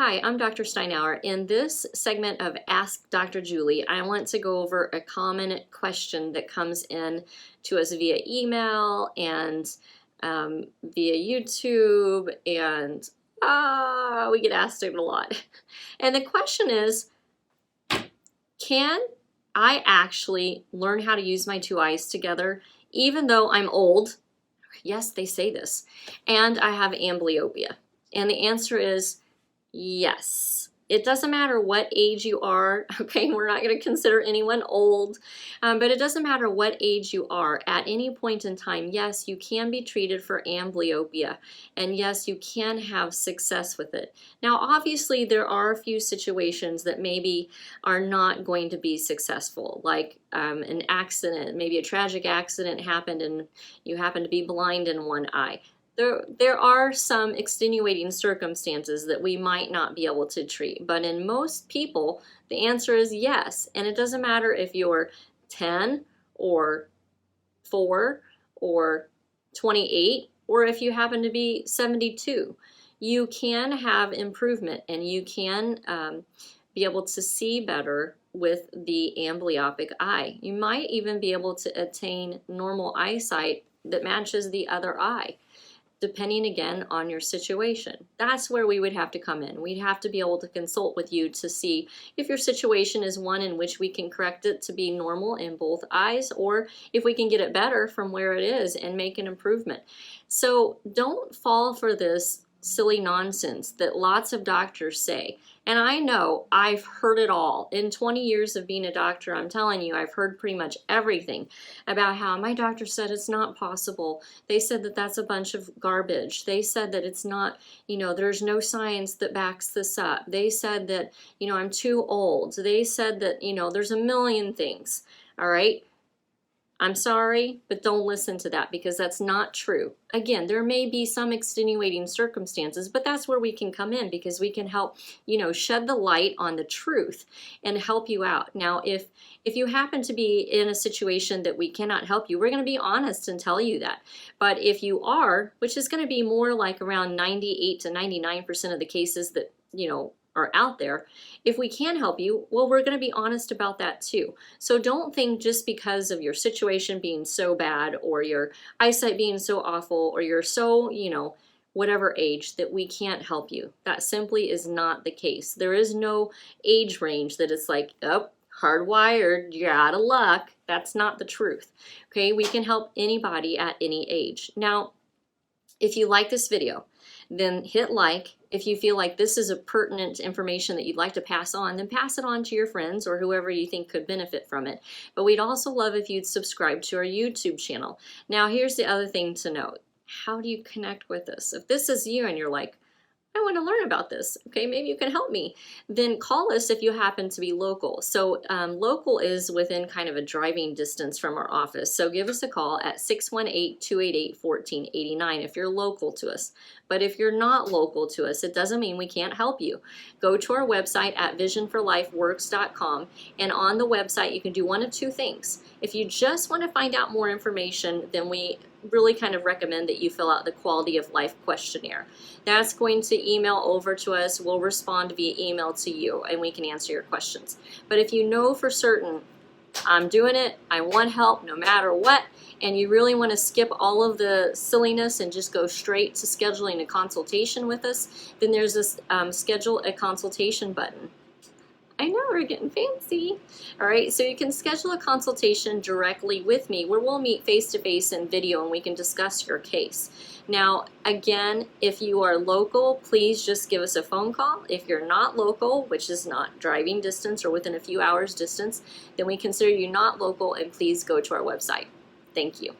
Hi, I'm Dr. Steinauer. In this segment of Ask Dr. Julie, I want to go over a common question that comes in to us via email and via YouTube, and we get asked it a lot. And the question is, can I actually learn how to use my two eyes together even though I'm old? Yes, they say this. And I have amblyopia. And the answer is yes. It doesn't matter what age you are, okay? We're not going to consider anyone old, but it doesn't matter what age you are. At any point in time, yes, you can be treated for amblyopia, and yes, you can have success with it. Now, obviously, there are a few situations that maybe are not going to be successful, like an accident, maybe a tragic accident happened and you happen to be blind in one eye. There are some extenuating circumstances that we might not be able to treat, but in most people, the answer is yes. And it doesn't matter if you're 10 or 4 or 28, or if you happen to be 72. You can have improvement and you can be able to see better with the amblyopic eye. You might even be able to attain normal eyesight that matches the other eye, depending again on your situation. That's where we would have to come in. We'd have to be able to consult with you to see if your situation is one in which we can correct it to be normal in both eyes, or if we can get it better from where it is and make an improvement. So don't fall for this silly nonsense that lots of doctors say. And I know I've heard it all. In 20 years of being a doctor, I'm telling you, I've heard pretty much everything about how my doctor said it's not possible. They said that that's a bunch of garbage. They said that it's not, there's no science that backs this up. They said that, I'm too old. They said that, there's a million things. All right. I'm sorry, but don't listen to that because that's not true. Again, there may be some extenuating circumstances, but that's where we can come in because we can help, shed the light on the truth and help you out. Now, if you happen to be in a situation that we cannot help you, we're going to be honest and tell you that. But if you are, which is going to be more like around 98 to 99% of the cases that, are out there, if we can help you, well, we're going to be honest about that too. So don't think just because of your situation being so bad or your eyesight being so awful or you're so, whatever age that we can't help you. That simply is not the case. There is no age range that it's like, oh, hardwired, you're out of luck. That's not the truth. Okay, we can help anybody at any age. Now, if you like this video, then hit like. If you feel like this is a pertinent information that you'd like to pass on, then pass it on to your friends or whoever you think could benefit from it. But we'd also love if you'd subscribe to our YouTube channel. Now, here's the other thing to note. How do you connect with us? If this is you and you're like, I want to learn about this, okay, maybe you can help me, then call us if you happen to be local. So local is within kind of a driving distance from our office. So give us a call at 618-288-1489 if you're local to us. But if you're not local to us, it doesn't mean we can't help you. Go to our website at visionforlifeworks.com, and on the website you can do one of two things. If you just want to find out more information, then we really kind of recommend that you fill out the quality of life questionnaire. That's going to email over to us. We'll respond via email to you and we can answer your questions. But if you know for certain, I'm doing it, I want help no matter what, and you really want to skip all of the silliness and just go straight to scheduling a consultation with us, then there's this schedule a consultation button. I know, we're getting fancy. All right, so you can schedule a consultation directly with me where we'll meet face-to-face in video and we can discuss your case. Now, again, if you are local, please just give us a phone call. If you're not local, which is not driving distance or within a few hours distance, then we consider you not local, and please go to our website. Thank you.